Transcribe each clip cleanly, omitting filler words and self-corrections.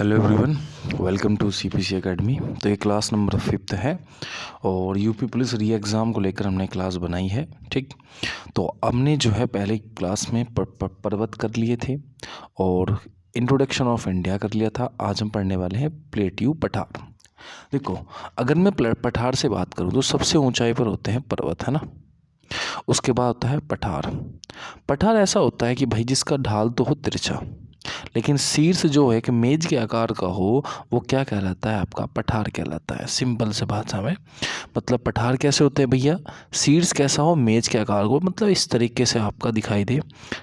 Hello everyone, welcome to CPC academy. तो ये class number 5 है और यूपी पुलिस री एग्ज़ाम को लेकर हमने क्लास बनाई है। ठीक, तो हमने जो है पहले क्लास में पर्वत कर लिए थे और इंट्रोडक्शन ऑफ इंडिया कर लिया था। आज हम पढ़ने वाले हैं प्लेट्यू पठार। देखो, अगर मैं पठार से बात करूँ तो सबसे ऊंचाई पर होते हैं पर्वत, है ना। उसके बाद होता है पठार। पठार ऐसा होता है कि भाई जिसका ढाल तो हो तिरछा, लेकिन शीर्ष जो है कि मेज के आकार का हो, वो क्या कहलाता है? आपका पठार कहलाता है। सिंपल से भाषा में मतलब पठार कैसे होते हैं भैया? शीर्ष कैसा हो, मेज के आकार को, मतलब इस तरीके से आपका दिखाई दे,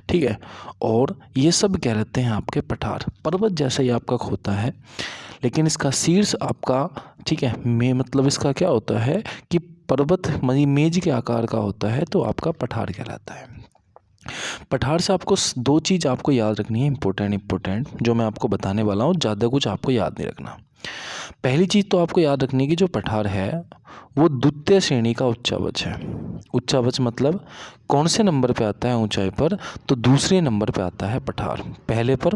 ठीक है। और ये सब कहलाते हैं आपके पठार। पर्वत जैसा ही आपका होता है, लेकिन इसका शीर्ष आपका, ठीक है, मतलब इसका क्या होता है कि पर्वत मेज के आकार का होता है, तो आपका पठार कहलाता है। पठार से आपको दो चीज़ आपको याद रखनी है, इम्पोर्टेंट जो मैं आपको बताने वाला हूँ। ज़्यादा कुछ आपको याद नहीं रखना। पहली चीज़ तो आपको याद रखनी है कि जो पठार है वो द्वितीय श्रेणी का उच्चावच है। उच्चावच मतलब कौन से नंबर पे आता है ऊंचाई पर? तो दूसरे नंबर पे आता है पठार। पहले पर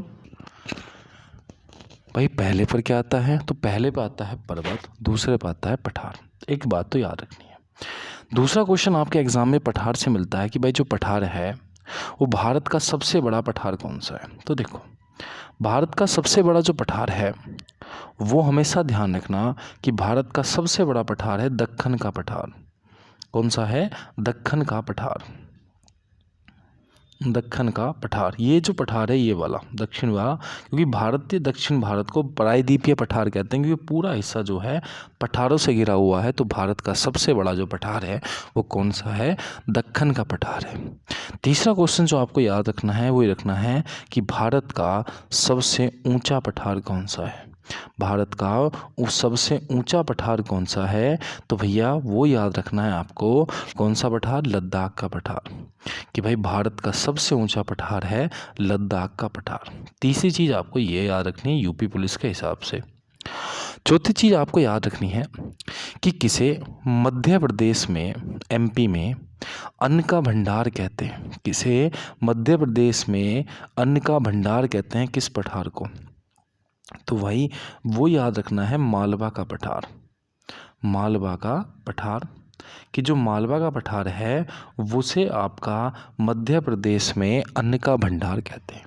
भाई, पहले पर क्या आता है? तो पहले पे आता है पर्वत, दूसरे पे आता है पठार। एक बात तो याद रखनी है। दूसरा क्वेश्चन आपके एग्जाम में पठार से मिलता है कि भाई जो पठार है वो भारत का सबसे बड़ा पठार कौन सा है? तो देखो, भारत का सबसे बड़ा जो पठार है वो हमेशा ध्यान रखना कि भारत का सबसे बड़ा पठार है दक्कन का पठार। कौन सा है? दक्कन का पठार। दक्कन का पठार, ये जो पठार है ये वाला दक्षिण वाला, क्योंकि भारतीय दक्षिण भारत को प्रायद्वीपीय पठार कहते हैं, क्योंकि पूरा हिस्सा जो है पठारों से घिरा हुआ है। तो भारत का सबसे बड़ा जो पठार है वो कौन सा है? दक्कन का पठार है। तीसरा क्वेश्चन जो आपको याद रखना है वो ये रखना है कि भारत का सबसे ऊंचा पठार कौन सा है? भारत का सबसे ऊंचा पठार कौन सा है? तो भैया वो याद रखना है आपको। कौन सा पठार? लद्दाख का पठार। कि भाई भारत का सबसे ऊंचा पठार है लद्दाख का पठार। तीसरी चीज़ आपको ये याद रखनी है यूपी पुलिस के हिसाब से। चौथी चीज़ आपको याद रखनी है कि किसे मध्य प्रदेश में, एमपी में अन्न का भंडार कहते हैं? किसे मध्य प्रदेश में अन्न का भंडार कहते हैं? किस पठार को? तो भाई वो याद रखना है मालवा का पठार। मालवा का पठार, कि जो मालवा का पठार है उसे आपका मध्य प्रदेश में अन्न का भंडार कहते हैं।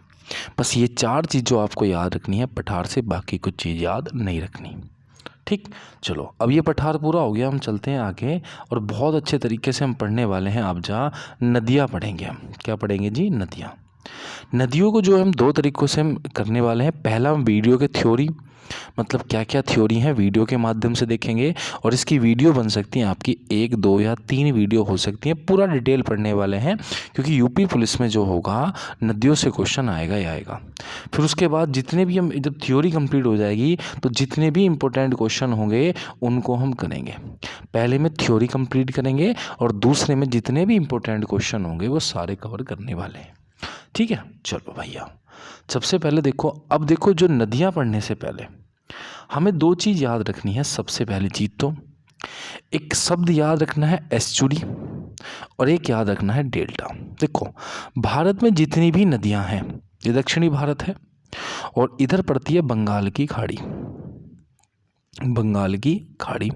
बस ये चार चीज़ जो आपको याद रखनी है पठार से, बाकी कुछ चीज़ याद नहीं रखनी। ठीक, चलो अब ये पठार पूरा हो गया, हम चलते हैं आगे और बहुत अच्छे तरीके से हम पढ़ने वाले हैं। अब जहाँ नदियाँ पढ़ेंगे हम। क्या पढ़ेंगे जी? नदियाँ। नदियों को जो हम दो तरीक़ों से हम करने वाले हैं। पहला, हम वीडियो के थ्योरी, मतलब क्या क्या थ्योरी हैं, वीडियो के माध्यम से देखेंगे। और इसकी वीडियो बन सकती हैं आपकी 1, 2 या 3 वीडियो हो सकती हैं। पूरा डिटेल पढ़ने वाले हैं, क्योंकि यूपी पुलिस में जो होगा नदियों से क्वेश्चन आएगा ही आएगा। फिर उसके बाद जितने भी हम, जब थ्योरी कंप्लीट हो जाएगी तो जितने भी इंपॉर्टेंट क्वेश्चन होंगे उनको हम करेंगे। पहले में थ्योरी कंप्लीट करेंगे और दूसरे में जितने भी इंपॉर्टेंट क्वेश्चन होंगे वो सारे कवर करने वाले हैं। ठीक है, चलो भैया, सबसे पहले देखो। अब देखो, जो नदियाँ पढ़ने से पहले हमें दो चीज़ याद रखनी है। सबसे पहली चीज़ तो एक शब्द याद रखना है एस्चुरी, और एक याद रखना है डेल्टा। देखो, भारत में जितनी भी नदियाँ हैं, ये दक्षिणी भारत है और इधर पड़ती है बंगाल की खाड़ी। बंगाल की खाड़ी,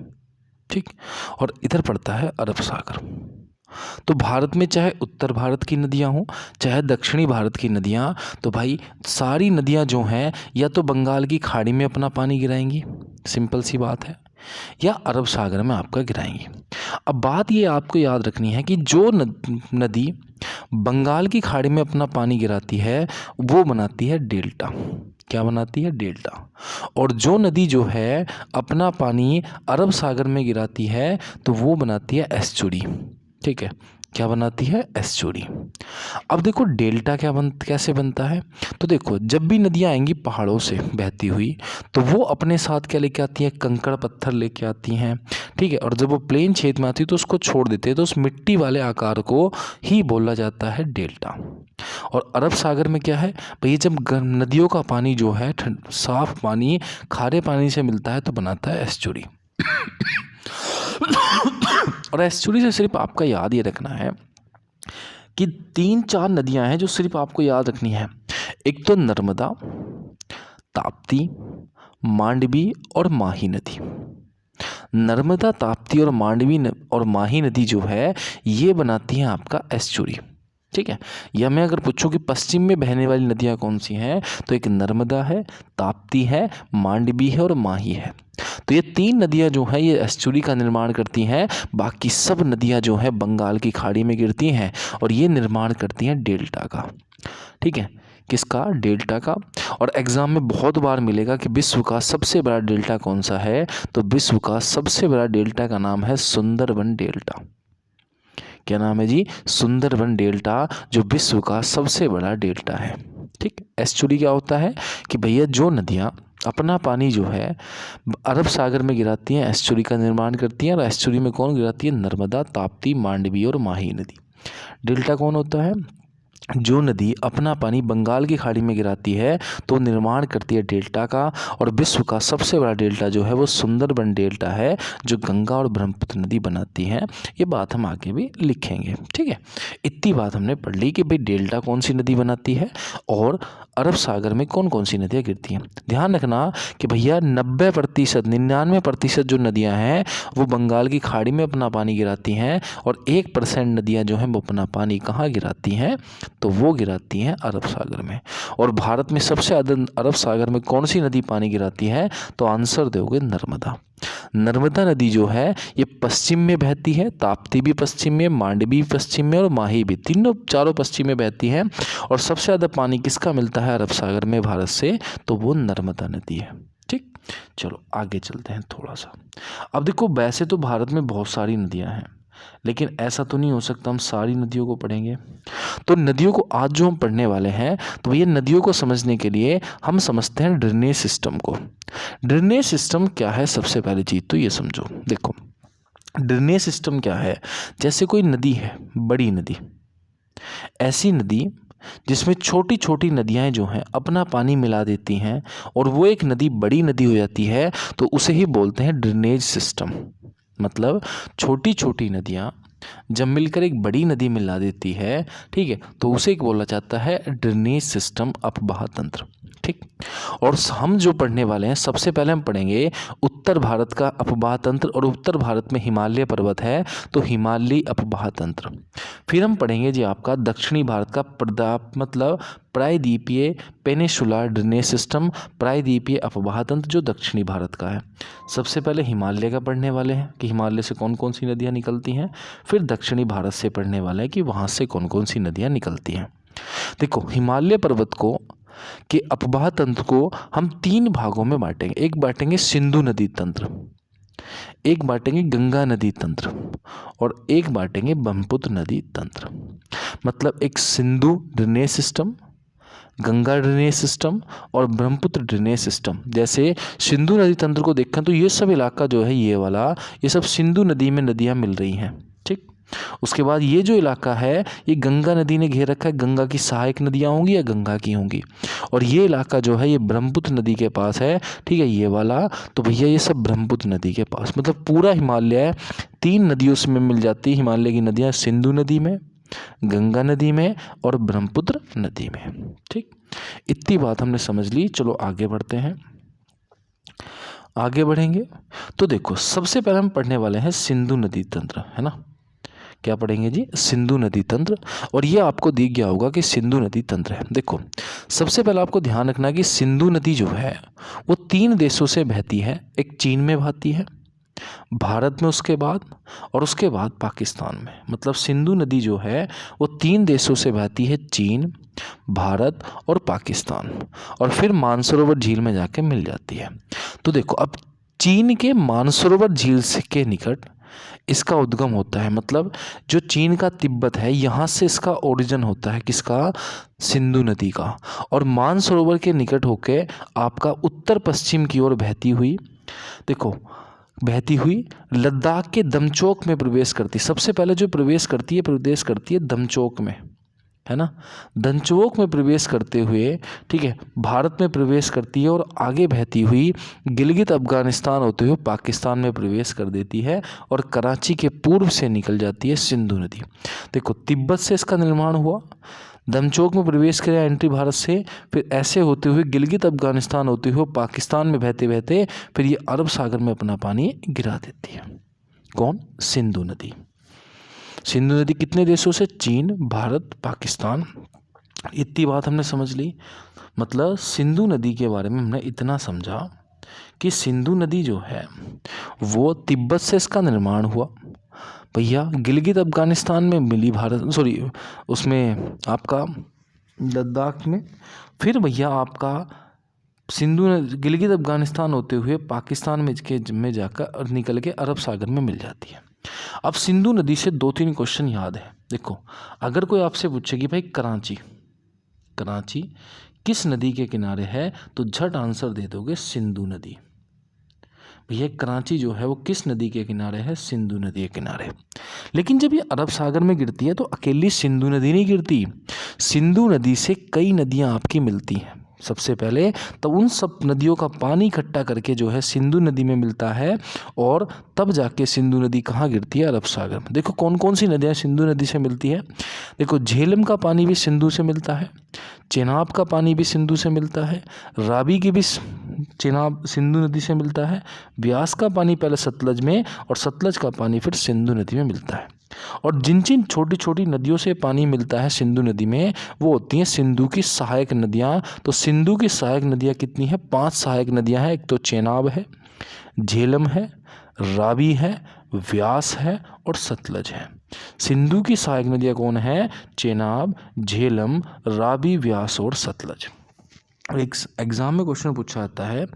ठीक, और इधर पड़ता है अरब सागर। तो भारत में चाहे उत्तर भारत की नदियाँ हों चाहे दक्षिणी भारत की नदियाँ, तो भाई सारी नदियाँ जो हैं या तो बंगाल की खाड़ी में अपना पानी गिराएंगी, सिंपल सी बात है, या अरब सागर में आपका गिराएंगी। अब बात ये आपको याद रखनी है कि जो नदी बंगाल की खाड़ी में अपना पानी गिराती है वो बनाती है डेल्टा। क्या बनाती है? डेल्टा। और जो नदी जो है अपना पानी अरब सागर में गिराती है तो वो बनाती है एस्चुरी। ठीक है, क्या बनाती है? एस्चुरी। अब देखो डेल्टा कैसे बनता है। तो देखो, जब भी नदियाँ आएंगी पहाड़ों से बहती हुई तो वो अपने साथ क्या लेके आती हैं? कंकड़ पत्थर लेके आती हैं, ठीक है। और जब वो प्लेन क्षेत्र में आती है तो उसको छोड़ देते हैं, तो उस मिट्टी वाले आकार को ही बोला जाता है डेल्टा। और अरब सागर में क्या है भैया? जब नदियों का पानी जो है साफ पानी खारे पानी से मिलता है तो बनाता है एस्चुरी। और एस्चुरी से सिर्फ आपका याद ये रखना है कि 3-4 नदियां हैं जो सिर्फ आपको याद रखनी है। एक तो नर्मदा, ताप्ती, मांडवी और माही नदी। नर्मदा, ताप्ती और और माही नदी जो है ये बनाती हैं आपका एस्चुरी। ठीक है, या मैं अगर पूछूं कि पश्चिम में बहने वाली नदियां कौन सी हैं, तो एक नर्मदा है, ताप्ती है, मांडवी है और माही है। तो ये 3 नदियां जो हैं ये एस्चुरी का निर्माण करती हैं। बाकी सब नदियां जो हैं बंगाल की खाड़ी में गिरती हैं और ये निर्माण करती हैं डेल्टा का। ठीक है, किसका? डेल्टा का। और एग्ज़ाम में बहुत बार मिलेगा कि विश्व का सबसे बड़ा डेल्टा कौन सा है, तो विश्व का सबसे बड़ा डेल्टा का नाम है सुंदरबन डेल्टा। क्या नाम है जी? सुंदरबन डेल्टा, जो विश्व का सबसे बड़ा डेल्टा है। ठीक, एस्चुरी क्या होता है कि भैया जो नदियाँ अपना पानी जो है अरब सागर में गिराती हैं, एस्चुरी का निर्माण करती हैं। और एस्चुरी में कौन गिराती है? नर्मदा, ताप्ती, मांडवी और माही नदी। डेल्टा कौन होता है? जो नदी अपना पानी बंगाल की खाड़ी में गिराती है तो निर्माण करती है डेल्टा का। और विश्व का सबसे बड़ा डेल्टा जो है वो सुंदरबन डेल्टा है, जो गंगा और ब्रह्मपुत्र नदी बनाती हैं। ये बात हम आगे भी लिखेंगे। ठीक है, इतनी बात हमने पढ़ ली कि भाई डेल्टा कौन सी नदी बनाती है और अरब सागर में कौन कौन सी नदियाँ गिरती हैं। ध्यान रखना कि भैया 90%, 99% जो नदियाँ हैं वो बंगाल की खाड़ी में अपना पानी गिराती हैं और 1% नदियाँ जो हैं वो अपना पानी कहाँ गिराती हैं, तो वो गिराती हैं अरब सागर में। और भारत में सबसे ज़्यादा अरब सागर में कौन सी नदी पानी गिराती है, तो आंसर दोगे नर्मदा। नर्मदा नदी जो है ये पश्चिम में बहती है, ताप्ती भी पश्चिम में, मांडवी पश्चिम में और माही भी, चारों पश्चिम में बहती हैं। और सबसे ज़्यादा पानी किसका मिलता है अरब सागर में भारत से, तो वो नर्मदा नदी है। ठीक, चलो आगे चलते हैं थोड़ा सा। अब देखो, वैसे तो भारत में बहुत सारी नदियाँ हैं, लेकिन ऐसा तो नहीं हो सकता हम सारी नदियों को पढ़ेंगे। तो नदियों को आज जो हम पढ़ने वाले हैं, तो ये नदियों को समझने के लिए हम समझते हैं ड्रेनेज सिस्टम को। ड्रेनेज सिस्टम क्या है? सबसे पहली चीज़ तो ये समझो। देखो, ड्रेनेज सिस्टम क्या है? जैसे कोई नदी है, बड़ी नदी, ऐसी नदी जिसमें छोटी छोटी नदियाँ जो हैं अपना पानी मिला देती हैं और वो एक नदी बड़ी नदी हो जाती है, तो उसे ही बोलते हैं ड्रेनेज सिस्टम। मतलब छोटी छोटी नदियाँ जब मिलकर एक बड़ी नदी मिला देती है, ठीक है, तो उसे एक बोला जाता है ड्रेनेज सिस्टम, अपवाह तंत्र। ठीक, और हम जो पढ़ने वाले हैं, सबसे पहले हम पढ़ेंगे उत्तर भारत का अपवाह तंत्र। और उत्तर भारत में हिमालय पर्वत है तो हिमालयी अपवाह तंत्र। फिर हम पढ़ेंगे जी आपका दक्षिणी भारत का मतलब प्रायद्वीपीय पेनिसुलर ड्रेनेज सिस्टम, प्रायद्वीपीय अपवाह तंत्र, जो दक्षिणी भारत का है। सबसे पहले हिमालय का पढ़ने वाले हैं कि हिमालय से कौन कौन सी नदियाँ निकलती हैं। फिर दक्षिणी भारत से पढ़ने वाले हैं कि वहाँ से कौन कौन सी नदियाँ निकलती हैं। देखो, हिमालय पर्वत को के अपवाह तंत्र को हम 3 भागों में बांटेंगे। एक बांटेंगे सिंधु नदी तंत्र, एक बांटेंगे गंगा नदी तंत्र और एक बांटेंगे ब्रह्मपुत्र नदी तंत्र। मतलब एक Sindhu drainage system, Ganga drainage system और ब्रह्मपुत्र ड्रेनेज सिस्टम। जैसे सिंधु नदी तंत्र को देखें तो ये सब इलाका जो है, ये वाला, ये सब सिंधु नदी में नदियाँ मिल रही हैं। ठीक, उसके बाद ये जो इलाका है ये गंगा नदी ने घेर रखा है, गंगा की सहायक नदियाँ होंगी या गंगा की होंगी। और ये इलाका जो है ये ब्रह्मपुत्र नदी के पास है। ठीक है, ये वाला, तो भैया ये सब ब्रह्मपुत्र नदी के पास। मतलब पूरा हिमालय 3 नदियों से में मिल जाती है। हिमालय की नदियाँ सिंधु नदी में, गंगा नदी में और ब्रह्मपुत्र नदी में। ठीक, इतनी बात हमने समझ ली। चलो आगे बढ़ते हैं। आगे बढ़ेंगे तो देखो, सबसे पहले हम पढ़ने वाले हैं सिंधु नदी तंत्र, है ना। क्या पढ़ेंगे जी? सिंधु नदी तंत्र। और ये आपको दिख गया होगा कि सिंधु नदी तंत्र है। देखो, सबसे पहले आपको ध्यान रखना है कि सिंधु नदी जो है वो 3 देशों से बहती है। एक चीन में बहती है, भारत में उसके बाद, और उसके बाद पाकिस्तान में। मतलब सिंधु नदी जो है वो 3 देशों से बहती है, चीन, भारत और पाकिस्तान, और फिर मानसरोवर झील में जाके मिल जाती है। तो देखो, अब चीन के मानसरोवर झील के निकट इसका उद्गम होता है। मतलब जो चीन का तिब्बत है, यहाँ से इसका ओरिजिन होता है, किसका? सिंधु नदी का। और मानसरोवर के निकट होके आपका उत्तर पश्चिम की ओर बहती हुई, देखो, बहती हुई लद्दाख के दमचोक में प्रवेश करती। सबसे पहले जो प्रवेश करती है दमचोक में, है ना। दमचोक में प्रवेश करते हुए, ठीक है, भारत में प्रवेश करती है और आगे बहती हुई गिलगित अफगानिस्तान होते हुए पाकिस्तान में प्रवेश कर देती है और कराची के पूर्व से निकल जाती है सिंधु नदी। देखो, तिब्बत से इसका निर्माण हुआ, दमचौक में प्रवेश किया एंट्री भारत से, फिर ऐसे होते हुए गिलगित अफगानिस्तान होते हुए पाकिस्तान में बहते बहते फिर ये अरब सागर में अपना पानी गिरा देती है। कौन? सिंधु नदी। सिंधु नदी कितने देशों से? चीन, भारत, पाकिस्तान। इतनी बात हमने समझ ली। मतलब सिंधु नदी के बारे में हमने इतना समझा कि सिंधु नदी जो है वो तिब्बत से इसका निर्माण हुआ। भैया गिलगित अफगानिस्तान में मिली, भारत सॉरी उसमें आपका लद्दाख में। फिर भैया आपका सिंधु गिलगित अफगानिस्तान होते हुए पाकिस्तान में जाकर निकल के अरब सागर में मिल जाती है। अब सिंधु नदी से 2-3 क्वेश्चन याद है। देखो, अगर कोई आपसे पूछे कि भाई कराची किस नदी के किनारे है, तो झट आंसर दे दोगे सिंधु नदी। भैया कराची जो है वो किस नदी के किनारे है? सिंधु नदी के किनारे। लेकिन जब ये अरब सागर में गिरती है तो अकेली सिंधु नदी नहीं गिरती, सिंधु नदी से कई नदियां आपकी मिलती हैं। सबसे पहले तो उन सब नदियों का पानी इकट्ठा करके जो है सिंधु नदी में मिलता है, और तब जाके सिंधु नदी कहाँ गिरती है? अरब सागर में। देखो कौन कौन सी नदियाँ सिंधु नदी से मिलती है। देखो झेलम का पानी भी सिंधु से मिलता है, चेनाब का पानी भी सिंधु से मिलता है, रावी की भी चेनाब सिंधु नदी से मिलता है, ब्यास का पानी पहले सतलज में और सतलज का पानी फिर सिंधु नदी में मिलता है। और जिन जिन छोटी छोटी नदियों से पानी मिलता है सिंधु नदी में, वो होती हैं सिंधु की सहायक नदियाँ। तो सिंधु की सहायक नदियाँ कितनी हैं? 5 सहायक नदियाँ हैं। एक तो चेनाब है, झेलम है, रावी है, व्यास है और सतलज है। सिंधु की सहायक नदियाँ कौन है? चेनाब, झेलम, रावी, व्यास और सतलज। एक एग्ज़ाम में क्वेश्चन पूछा जाता है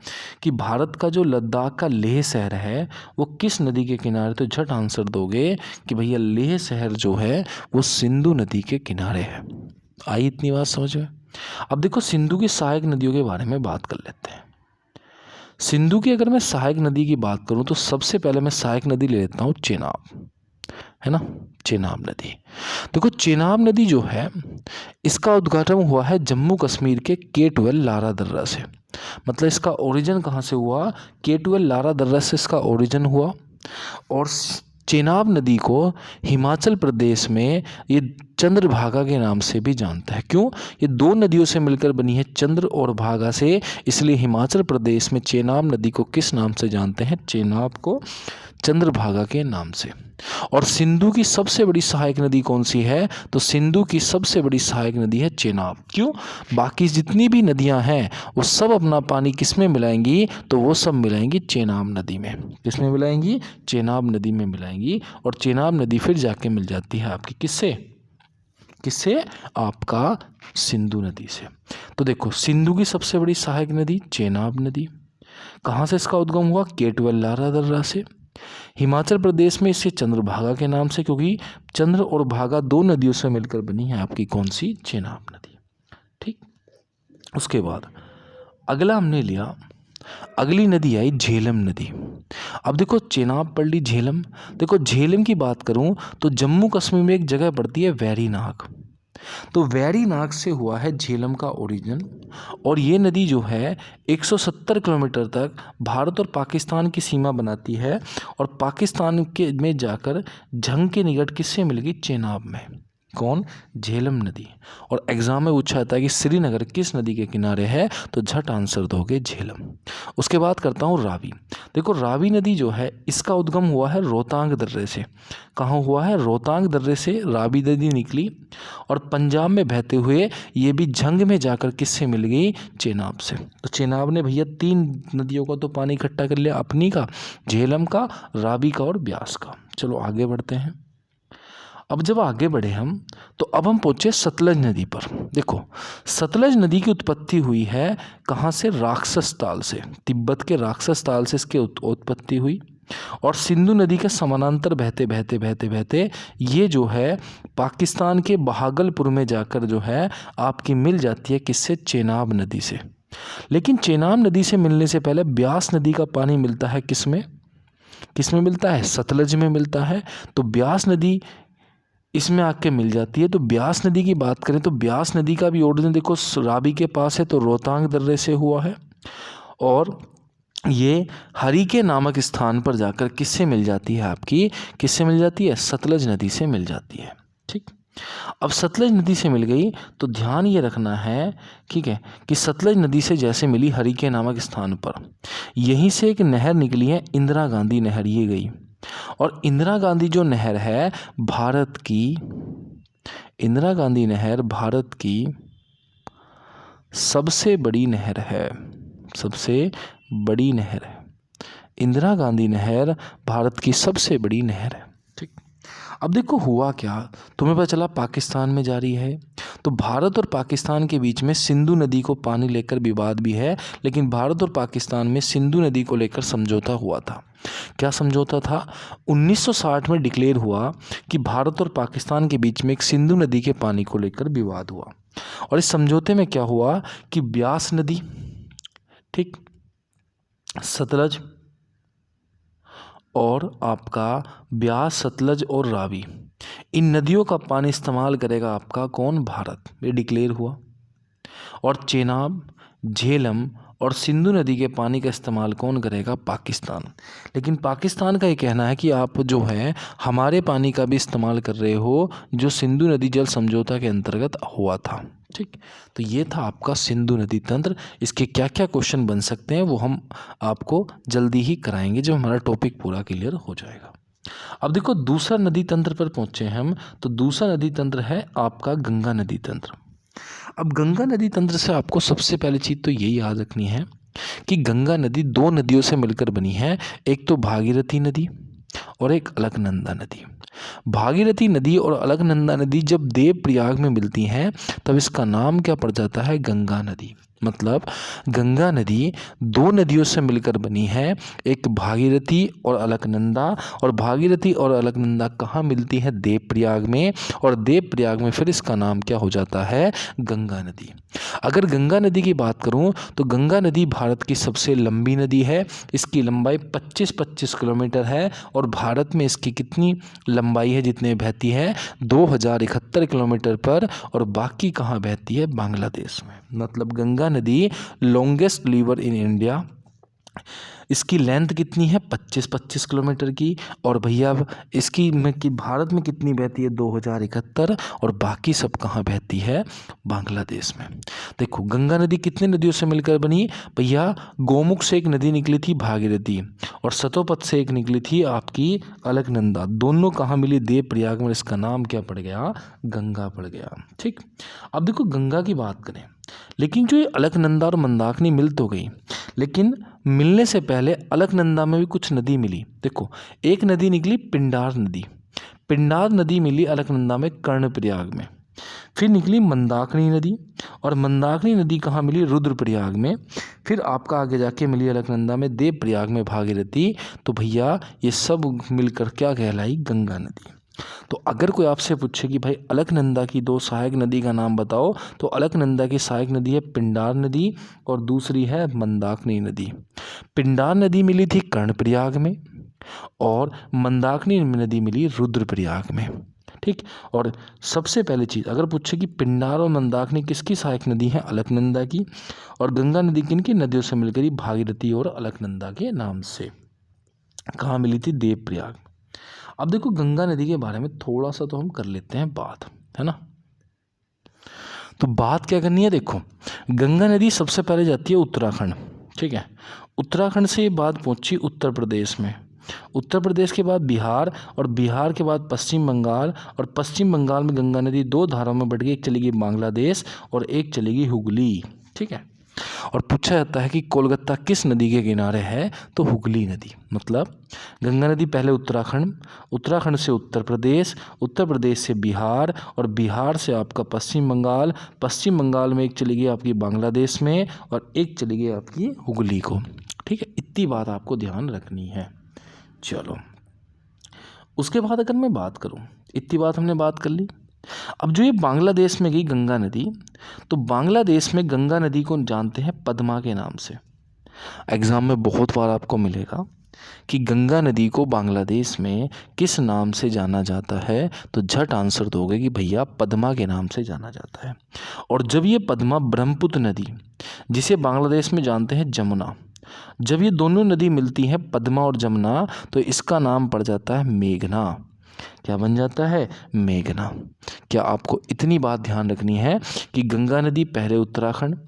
कि भारत का जो लद्दाख का लेह शहर है वो किस नदी के किनारे, तो झट आंसर दोगे कि भैया लेह शहर जो है वो सिंधु नदी के किनारे है। आई इतनी बात समझ में? अब देखो सिंधु की सहायक नदियों के बारे में बात कर लेते हैं। सिंधु की अगर मैं सहायक नदी की बात करूं तो सबसे पहले मैं सहायक नदी ले लेता हूं चेनाब, है ना, चेनाब नदी। देखो चेनाब नदी जो है इसका उद्घाटन हुआ है जम्मू कश्मीर के K12 लारा दर्रा से। मतलब इसका ओरिजिन कहाँ से हुआ? K12 लारा दर्रा से इसका ओरिजिन हुआ। और चेनाब नदी को हिमाचल प्रदेश में ये चंद्रभागा के नाम से भी जानता है। क्यों? ये 2 नदियों से मिलकर बनी है, चंद्र और भागा से, इसलिए हिमाचल प्रदेश में चेनाब नदी को किस नाम से जानते हैं? चेनाब को चंद्रभागा के नाम से। और सिंधु की सबसे बड़ी सहायक नदी कौन सी है? तो सिंधु की सबसे बड़ी सहायक नदी है चेनाब। क्यों? बाकी जितनी भी नदियां हैं वो सब अपना पानी किस में मिलाएंगी? तो वो सब मिलाएंगी चेनाब नदी में। किस में मिलाएंगी? चेनाब नदी में मिलाएंगी। और चेनाब नदी फिर जाके मिल जाती है आपकी किससे? आपका सिंधु नदी से। तो देखो सिंधु की सबसे बड़ी सहायक नदी चेनाब नदी। कहाँ से इसका उद्गम हुआ? K12 लारा दर्रा से। हिमाचल प्रदेश में इसे चंद्रभागा के नाम से, क्योंकि चंद्र और भागा 2 नदियों से मिलकर बनी है आपकी कौन सी? चेनाब नदी। ठीक। उसके बाद अगला हमने लिया, अगली नदी आई झेलम नदी। अब देखो चेनाब पढ़ ली, झेलम। देखो झेलम की बात करूं तो जम्मू कश्मीर में एक जगह पड़ती है वैरीनाग। तो वैरीनाग से हुआ है झेलम का ओरिजिन। और ये नदी जो है 170 किलोमीटर तक भारत और पाकिस्तान की सीमा बनाती है। और पाकिस्तान के में जाकर झंग के निकट किससे मिल गई? चेनाब में। कौन? झेलम नदी। और एग्जाम में पूछा जाता है कि श्रीनगर किस नदी के किनारे है? तो झट आंसर दोगे झेलम। उसके बाद करता हूँ रावी। देखो रावी नदी जो है इसका उद्गम हुआ है रोहतांग दर्रे से। कहाँ हुआ है? रोहतांग दर्रे से रावी नदी निकली और पंजाब में बहते हुए ये भी झंग में जाकर किससे मिल गई? चेनाब से। तो चेनाब ने भैया 3 नदियों का तो पानी इकट्ठा कर लिया, अपनी का, झेलम का, रावी का और ब्यास का। चलो आगे बढ़ते हैं। अब जब आगे बढ़े हम तो अब हम पहुँचे सतलज नदी पर। देखो सतलज नदी की उत्पत्ति हुई है कहाँ से? राक्षस ताल से। तिब्बत के राक्षस ताल से इसकी उत्पत्ति हुई। और सिंधु नदी के समानांतर बहते बहते बहते बहते ये जो है पाकिस्तान के बहागलपुर में जाकर जो है आपकी मिल जाती है किससे? चेनाब नदी से। लेकिन चेनाब नदी से मिलने से पहले ब्यास नदी का पानी मिलता है किस में मिलता है? सतलज में मिलता है। तो ब्यास नदी इसमें आके मिल जाती है। तो ब्यास नदी की बात करें तो ब्यास नदी का भी ओरिजिन देखो रावी के पास है, तो रोहतांग दर्रे से हुआ है। और ये हरिके नामक स्थान पर जाकर किससे मिल जाती है? आपकी किससे मिल जाती है? सतलज नदी से मिल जाती है। ठीक। अब सतलज नदी से मिल गई तो ध्यान ये रखना है, ठीक है, कि सतलज नदी से जैसे मिली हरिके नामक स्थान पर, यहीं से एक नहर निकली है, इंदिरा गांधी नहर, ये गई। और इंदिरा गांधी जो नहर है भारत की, इंदिरा गांधी नहर भारत की सबसे बड़ी नहर है, सबसे बड़ी नहर है। इंदिरा गांधी नहर भारत की सबसे बड़ी नहर है। ठीक, अब देखो हुआ क्या, तुम्हें पता चला पाकिस्तान में जारी है, तो भारत और पाकिस्तान के बीच में सिंधु नदी को पानी लेकर विवाद भी है, लेकिन भारत और पाकिस्तान में सिंधु नदी को लेकर समझौता हुआ था। क्या समझौता था? 1960 में डिक्लेयर हुआ कि भारत और पाकिस्तान के बीच में एक सिंधु नदी के पानी को लेकर विवाद हुआ। और इस समझौते में क्या हुआ कि ब्यास नदी, ठीक, सतलज और आपका ब्यास, सतलज और रावी, इन नदियों का पानी इस्तेमाल करेगा आपका कौन? भारत। ये डिक्लेयर हुआ। और चेनाब, झेलम और सिंधु नदी के पानी का इस्तेमाल कौन करेगा? पाकिस्तान। लेकिन पाकिस्तान का ये कहना है कि आप जो है हमारे पानी का भी इस्तेमाल कर रहे हो, जो सिंधु नदी जल समझौता के अंतर्गत हुआ था। ठीक, तो ये था आपका सिंधु नदी तंत्र। इसके क्या क्या क्वेश्चन बन सकते हैं वो हम आपको जल्दी ही कराएंगे जब हमारा टॉपिक पूरा क्लियर हो जाएगा। अब देखो दूसरा नदी तंत्र पर पहुंचे हम, तो दूसरा नदी तंत्र है आपका गंगा नदी तंत्र। अब गंगा नदी तंत्र से आपको सबसे पहली चीज़ तो यही याद रखनी है कि गंगा नदी दो नदियों से मिलकर बनी है, एक तो भागीरथी नदी और एक अलकनंदा नदी। भागीरथी नदी और अलकनंदा नदी जब देवप्रयाग में मिलती हैं तब इसका नाम क्या पड़ जाता है? गंगा नदी। मतलब गंगा नदी दो नदियों से मिलकर बनी है, एक भागीरथी और अलकनंदा, और भागीरथी और अलकनंदा कहाँ मिलती है? देवप्रयाग में, और देवप्रयाग में फिर इसका नाम क्या हो जाता है? गंगा नदी। अगर गंगा नदी की बात करूं तो गंगा नदी भारत की सबसे लंबी नदी है, इसकी लंबाई 25 किलोमीटर है, और भारत में इसकी कितनी लंबाई है जितने बहती है? 2071 किलोमीटर पर, और बाकी कहाँ बहती है? बांग्लादेश में। मतलब गंगा नदी लॉन्गेस्ट रिवर इन इंडिया, इसकी लेंथ कितनी है? 25 किलोमीटर की, और भैया इसकी में कि भारत में कितनी बहती है? 2071, और बाकी सब कहाँ बहती है? बांग्लादेश में। देखो गंगा नदी कितने नदियों से मिलकर बनी? भैया गोमुख से एक नदी निकली थी भागीरथी, और सतोपत से एक निकली थी आपकी अलकनंदा, दोनों कहाँ मिली? देवप्रयाग में। इसका नाम क्या पड़ गया? गंगा पड़ गया। ठीक, अब देखो गंगा की बात करें, लेकिन जो ये अलकनंदा और मंदाकिनी मिल तो गई, लेकिन मिलने से पहले अलकनंदा में भी कुछ नदी मिली। देखो एक नदी निकली पिंडार नदी, पिंडार नदी मिली अलकनंदा में कर्णप्रयाग में। फिर निकली मंदाकिनी नदी, और मंदाकिनी नदी कहाँ मिली? रुद्रप्रयाग में। फिर आपका आगे जाके मिली अलकनंदा में देवप्रयाग में भागीरथी। तो भैया ये सब मिलकर क्या कहलाई? गंगा नदी। तो अगर कोई आपसे पूछे कि भाई अलकनंदा की दो सहायक नदी का नाम बताओ, तो अलकनंदा की सहायक नदी है पिंडार नदी, और दूसरी है मंदाकिनी नदी। पिंडार नदी मिली थी कर्णप्रयाग में, और मंदाकिनी नदी मिली रुद्रप्रयाग में। ठीक, और सबसे पहली चीज़ अगर पूछे कि पिंडार और मंदाकिनी किसकी सहायक नदी है? अलकनंदा की। और गंगा नदी किन की नदियों से मिलकर ही? भागीरथी और अलकनंदा के नाम से। कहाँ मिली थी? देवप्रयाग। अब देखो गंगा नदी के बारे में थोड़ा सा तो हम कर लेते हैं बात, है ना। तो बात क्या करनी है? देखो गंगा नदी सबसे पहले जाती है उत्तराखंड, ठीक है। उत्तराखंड से ये बात पहुंची उत्तर प्रदेश में, उत्तर प्रदेश के बाद बिहार, और बिहार के बाद पश्चिम बंगाल, और पश्चिम बंगाल में गंगा नदी दो धाराओं में बढ़ गई, एक चलेगी बांग्लादेश और एक चलेगी हुगली, ठीक है। और पूछा जाता है कि कोलकाता किस नदी के किनारे है? तो हुगली नदी। मतलब गंगा नदी पहले उत्तराखंड, उत्तराखंड से उत्तर प्रदेश, उत्तर प्रदेश से बिहार, और बिहार से आपका पश्चिम बंगाल, पश्चिम बंगाल में एक चली गई आपकी बांग्लादेश में, और एक चली गई आपकी हुगली को, ठीक है। इतनी बात आपको ध्यान रखनी है। चलो उसके बाद अगर मैं बात करूं, इतनी बात हमने बात कर ली। अब जो ये बांग्लादेश में गई गंगा नदी, तो बांग्लादेश में गंगा नदी को जानते हैं पद्मा के नाम से। एग्जाम में बहुत बार आपको मिलेगा कि गंगा नदी को बांग्लादेश में किस नाम से जाना जाता है, तो झट आंसर दोगे कि भैया पद्मा के नाम से जाना जाता है। और जब ये पद्मा ब्रह्मपुत्र नदी, जिसे बांग्लादेश में जानते हैं जमुना, जब ये दोनों नदी मिलती हैं पद्मा और जमुना, तो इसका नाम पड़ जाता है मेघना। क्या बन जाता है? मेघना। क्या आपको इतनी बात ध्यान रखनी है कि गंगा नदी पहले उत्तराखंड,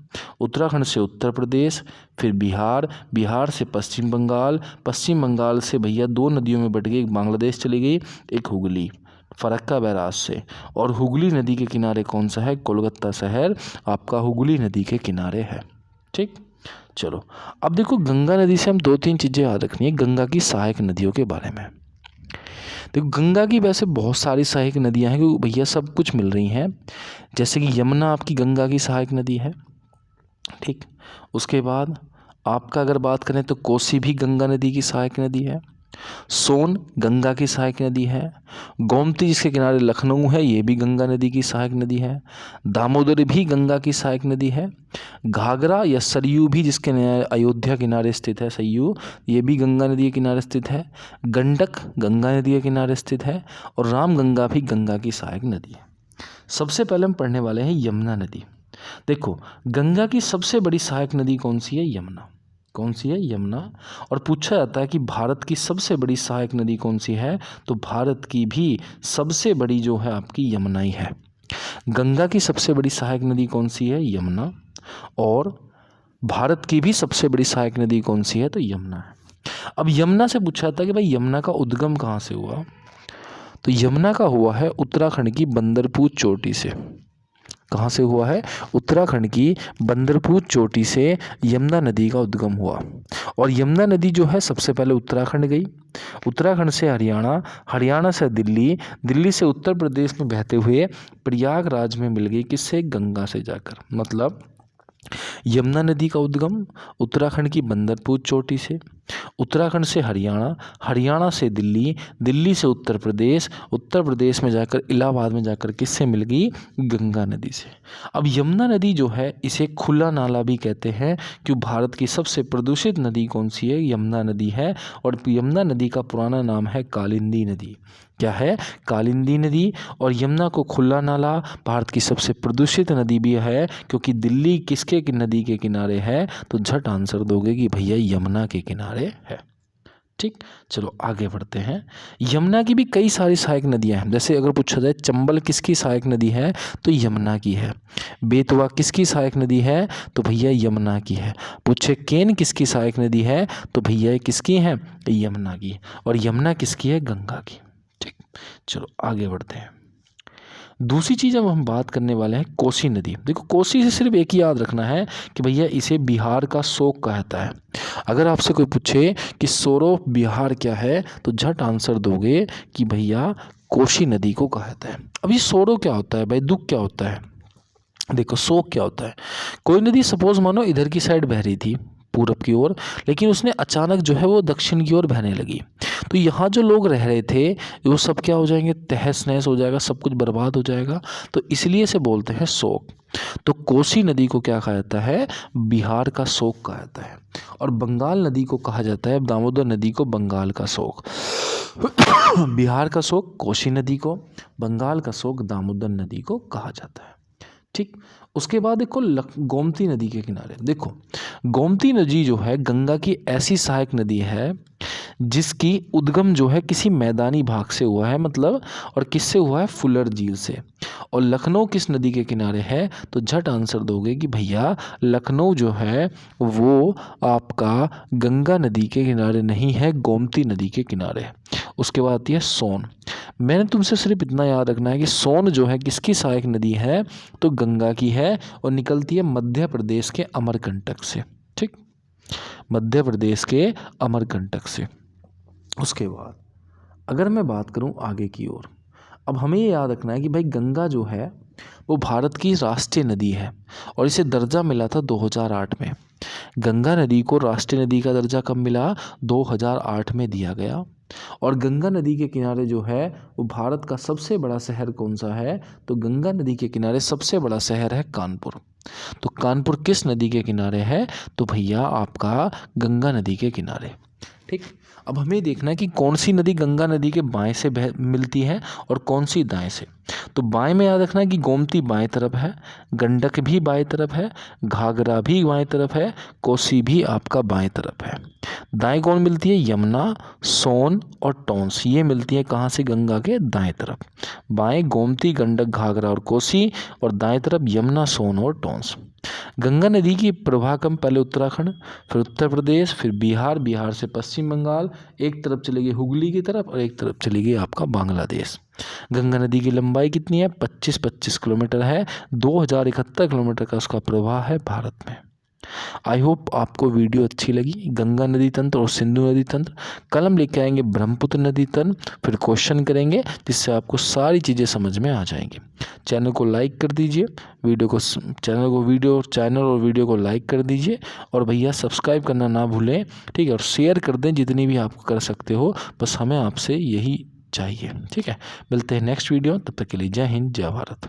उत्तराखंड से उत्तर प्रदेश, फिर बिहार, बिहार से पश्चिम बंगाल, पश्चिम बंगाल से भैया दो नदियों में बट गई, एक बांग्लादेश चली गई, एक हुगली फरक्का बैराज से। और हुगली नदी के किनारे कौन सा है? कोलकाता शहर आपका हुगली नदी के किनारे है। ठीक, चलो अब देखो गंगा नदी से हम दो तीन चीज़ें याद रखनी है गंगा की सहायक नदियों के बारे में। देखो गंगा की वैसे बहुत सारी सहायक नदियां हैं क्योंकि भैया सब कुछ मिल रही हैं। जैसे कि यमुना आपकी गंगा की सहायक नदी है। ठीक, उसके बाद आपका अगर बात करें तो कोसी भी गंगा नदी की सहायक नदी है। सोन गंगा की सहायक नदी है। गोमती जिसके किनारे लखनऊ है ये भी गंगा नदी की सहायक नदी है। दामोदर भी गंगा की सहायक नदी है। घाघरा या सरयू भी जिसके अयोध्या किनारे स्थित है, सरयू ये भी गंगा नदी के किनारे स्थित है। गंडक गंगा नदी के किनारे स्थित है। और रामगंगा भी गंगा की सहायक नदी है। सबसे पहले हम पढ़ने वाले हैं यमुना नदी। देखो गंगा की सबसे बड़ी सहायक नदी कौन सी है? यमुना। कौन सी है? यमुना। और पूछा जाता है कि भारत की सबसे बड़ी सहायक नदी कौन सी है? तो भारत की भी सबसे बड़ी जो है आपकी यमुना ही है। गंगा की सबसे बड़ी सहायक नदी कौन सी है? यमुना। और भारत की भी सबसे बड़ी सहायक नदी कौन सी है? तो यमुना है। अब यमुना से पूछा जाता है कि भाई यमुना का उद्गम कहाँ से हुआ? तो यमुना का हुआ है उत्तराखंड की बंदरपूर चोटी से। कहाँ से हुआ है? उत्तराखंड की बंदरपूर चोटी से यमुना नदी का उद्गम हुआ। और यमुना नदी जो है सबसे पहले उत्तराखंड गई, उत्तराखंड से हरियाणा, हरियाणा से दिल्ली, दिल्ली से उत्तर प्रदेश में बहते हुए प्रयागराज में मिल गई। किससे? गंगा से जाकर। मतलब यमुना नदी का उद्गम उत्तराखंड की बंदरपूर चोटी से, उत्तराखंड से हरियाणा, हरियाणा से दिल्ली, दिल्ली से उत्तर प्रदेश, उत्तर प्रदेश में जाकर इलाहाबाद में जाकर किससे मिल गई? गंगा नदी से। अब यमुना नदी जो है इसे खुला नाला भी कहते हैं क्योंकि भारत की सबसे प्रदूषित नदी कौन सी है? यमुना नदी है। और यमुना नदी का पुराना नाम है कालिंदी नदी। क्या है? कालिंदी नदी। और यमुना को खुला नाला, भारत की सबसे प्रदूषित नदी भी है क्योंकि दिल्ली किसके नदी के किनारे है? तो झट आंसर दोगे कि भैया यमुना के किनारे है। ठीक, चलो आगे बढ़ते हैं। यमुना की भी कई सारी सहायक नदियां हैं। जैसे अगर पूछा जाए चंबल किसकी सहायक नदी है? तो यमुना की है। बेतवा किसकी सहायक नदी है? तो भैया यमुना की है। पूछे केन किसकी सहायक नदी है? तो भैया ये किसकी है? यमुना की। और यमुना किसकी है? गंगा की। ठीक, चलो आगे बढ़ते हैं। दूसरी चीज़ अब हम बात करने वाले हैं कोसी नदी। देखो कोसी से सिर्फ एक ही याद रखना है कि भैया इसे बिहार का शोक कहता है। अगर आपसे कोई पूछे कि सोरो बिहार क्या है तो झट आंसर दोगे कि भैया कोसी नदी को कहता है। अभी सोरो क्या होता है भाई? दुख क्या होता है? देखो शोक क्या होता है? कोई नदी सपोज मानो इधर की साइड बह रही थी पूरब की ओर, लेकिन उसने अचानक जो है वो दक्षिण की ओर बहने लगी। तो यहाँ जो लोग रह रहे थे वो सब क्या हो जाएंगे? तहस नहस हो जाएगा, सब कुछ बर्बाद हो जाएगा। तो इसलिए से बोलते हैं शोक। तो कोसी नदी को क्या कहा जाता है? बिहार का शोक कहा जाता है। और बंगाल नदी को कहा जाता है, दामोदर नदी को बंगाल का शोक। बिहार का शोक कोसी नदी को, बंगाल का शोक दामोदर नदी को कहा जाता है। ठीक, उसके बाद देखो गोमती नदी के किनारे। देखो गोमती नदी जो है गंगा की ऐसी सहायक नदी है जिसकी उद्गम जो है किसी मैदानी भाग से हुआ है, मतलब और किससे हुआ है? फुलर झील से। और लखनऊ किस नदी के किनारे है? तो झट आंसर दोगे कि भैया लखनऊ जो है वो आपका गंगा नदी के किनारे नहीं है, गोमती नदी के किनारे है। उसके बाद आती है सोन। मैंने तुमसे सिर्फ इतना याद रखना है कि सोन जो है किसकी सहायक नदी है? तो गंगा की है और निकलती है मध्य प्रदेश के अमरकंटक से। ठीक, मध्य प्रदेश के अमरकंटक से। उसके बाद अगर मैं बात करूं आगे की ओर, अब हमें ये याद रखना है कि भाई गंगा जो है वो भारत की राष्ट्रीय नदी है और इसे दर्जा मिला था 2008 में। गंगा नदी को राष्ट्रीय नदी का दर्जा कब मिला? 2008 में दिया गया। और गंगा नदी के किनारे जो है वो भारत का सबसे बड़ा शहर कौन सा है? तो गंगा नदी के किनारे सबसे बड़ा शहर है कानपुर। तो कानपुर किस नदी के किनारे है? तो भैया आपका गंगा नदी के किनारे। ठीक। अब हमें देखना है कि कौन सी नदी गंगा नदी के बाएं से मिलती है और कौन सी दाएं से। तो बाएं में याद रखना है कि गोमती बाएं तरफ है, गंडक भी बाएं तरफ है, घाघरा भी बाएं तरफ है, कोसी भी आपका बाएं तरफ है। दाएं कौन मिलती है? यमुना, सोन और टोंस, ये मिलती है कहाँ से? गंगा के दाएं तरफ। बाएं गोमती, गंडक, घाघरा और कोसी, और दाएं तरफ यमुना, सोन और टोंस। गंगा नदी की प्रवाह क्रम पहले उत्तराखंड, फिर उत्तर प्रदेश, फिर बिहार, बिहार से पश्चिम बंगाल, एक तरफ चली गई हुगली की तरफ और एक तरफ चली गई आपका बांग्लादेश। गंगा नदी की लंबाई कितनी है? 25 किलोमीटर है। 2071 किलोमीटर का उसका प्रवाह है भारत में। आई होप आपको वीडियो अच्छी लगी। गंगा नदी तंत्र और सिंधु नदी तंत्र। कल हम लेके आएंगे ब्रह्मपुत्र नदी तंत्र, फिर क्वेश्चन करेंगे जिससे आपको सारी चीज़ें समझ में आ जाएंगी। चैनल को लाइक कर दीजिए, चैनल और वीडियो को लाइक कर दीजिए, और भैया सब्सक्राइब करना ना भूलें, ठीक है। और शेयर कर दें जितनी भी आप कर सकते हो, बस हमें आपसे यही चाहिए, ठीक है। मिलते हैं नेक्स्ट वीडियो, तब तक के लिए जय हिंद, जय भारत।